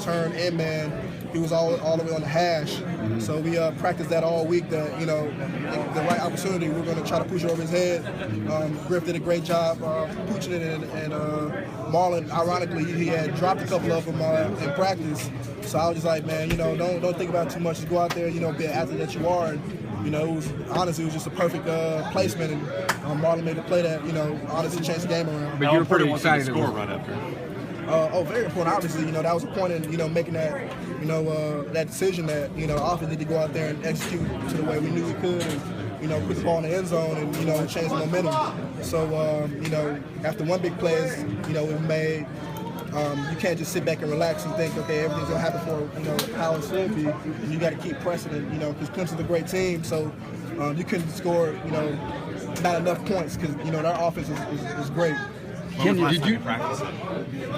return and man, he was all the way on the hash. So we practiced that all week. That the right opportunity, we're going to try to push it over his head. Griff did a great job pushing it, and Marlon, ironically, he had dropped a couple of them in practice. So I was just like, man, don't think about it too much. Just go out there, be an athlete that you are. And, it was just a perfect placement, and Marlon made a play that, honestly changed the game around. But you were pretty excited to score right after. Very important. Obviously, that was a point in, making that, that decision that, offense need to go out there and execute to the way we knew we could, and, put the ball in the end zone and, change the momentum. So, after one big play, we made. You can't just sit back and relax and think, okay, everything's gonna happen for how it should be. And you got to keep pressing it, because Clemson's a great team. So you couldn't score, not enough points because their offense is great. Did you practice it?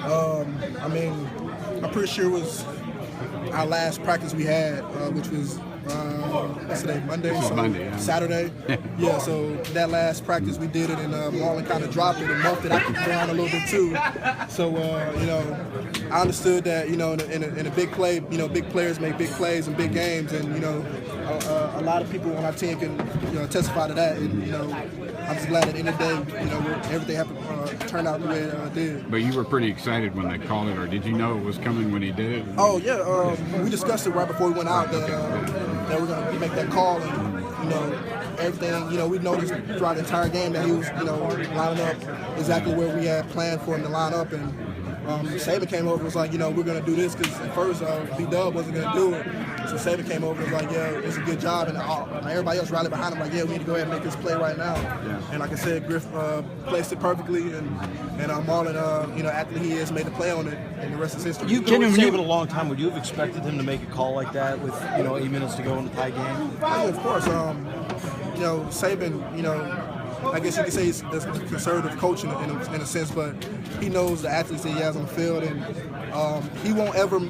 I'm pretty sure it was our last practice we had, which was what's today, Monday? So Monday, yeah. Saturday. Yeah, so that last practice we did it, and Marlon kind of dropped it and muffed it. I kicked around a little bit too. So I understood that in a big play, big players make big plays in big games, and a lot of people on our team can testify to that. And I'm just glad at the end of the day, everything happened turned out the way it did. But you were pretty excited when they called it, or did you know it was coming when he did it? Oh yeah, we discussed it right before we went out that we're going to make that call, and everything. We noticed throughout the entire game that he was lining up exactly where we had planned for him to line up, and Saban came over and was like, we're going to do this, because at first B-Dub wasn't going to do it. So Saban came over and was like, yeah, it's a good job, and everybody else rallied behind him like, yeah, we need to go ahead and make this play right now. Yeah. And like I said, Griff placed it perfectly, and Marlon, after he has made the play on it, and the rest is history. You've been with Saban a long time. Would you have expected him to make a call like that with 8 minutes to go in the tie game? Yeah, of course. Saban, I guess you could say he's a conservative coach in a sense, but he knows the athletes that he has on the field, and he won't ever,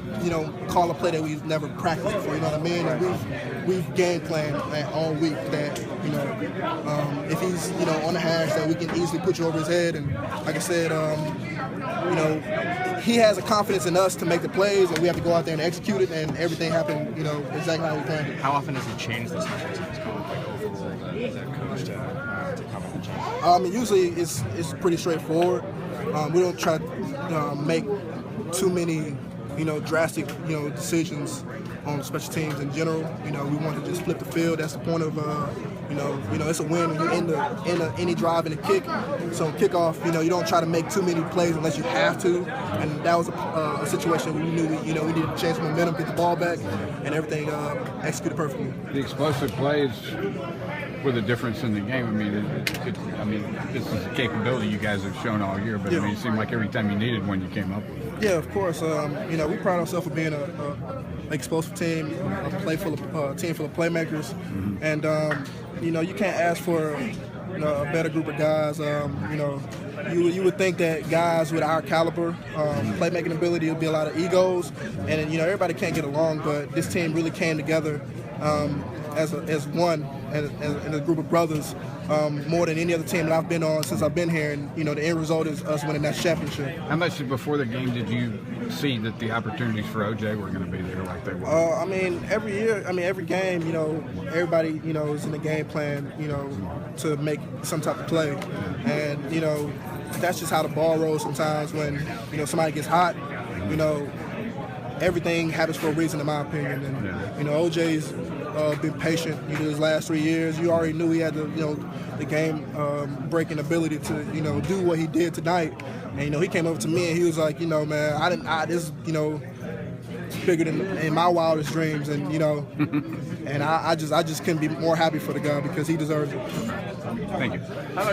call a play that we've never practiced before. You know what I mean? And we've game planned all week that, if he's, on the hash, that we can easily put you over his head. And like I said, he has a confidence in us to make the plays, and we have to go out there and execute it, and everything happened, exactly how we planned it. How often does he change the special teams call, overall, as a coach to come up and change? Usually it's pretty straightforward. We don't try to make too many, drastic, decisions on special teams in general. We want to just flip the field. That's the point of, it's a win when you end any drive in a kick. So kickoff, you don't try to make too many plays unless you have to. And that was a situation where we knew we needed to change the momentum, get the ball back, and everything executed perfectly. The explosive plays were the difference in the game. This is a capability you guys have shown all year, but it seemed like every time you needed one, you came up with it. Yeah, of course. We pride ourselves for being an explosive team, a team full of playmakers, and you can't ask for a better group of guys. You would think that guys with our caliber, playmaking ability, would be a lot of egos, and everybody can't get along. But this team really came together as one, and a group of brothers, more than any other team that I've been on since I've been here. And the end result is us winning that championship. How much before the game did you see that the opportunities for OJ were going to be there like they were? Every year, every game, everybody, is in the game plan, to make some type of play, and that's just how the ball rolls sometimes. When somebody gets hot, everything happens for a reason, in my opinion. And OJ's been patient. His last 3 years, you already knew he had the game breaking ability to do what he did tonight. And he came over to me and he was like, man, this bigger than in my wildest dreams, and and I just couldn't be more happy for the guy because he deserves it. Thank you.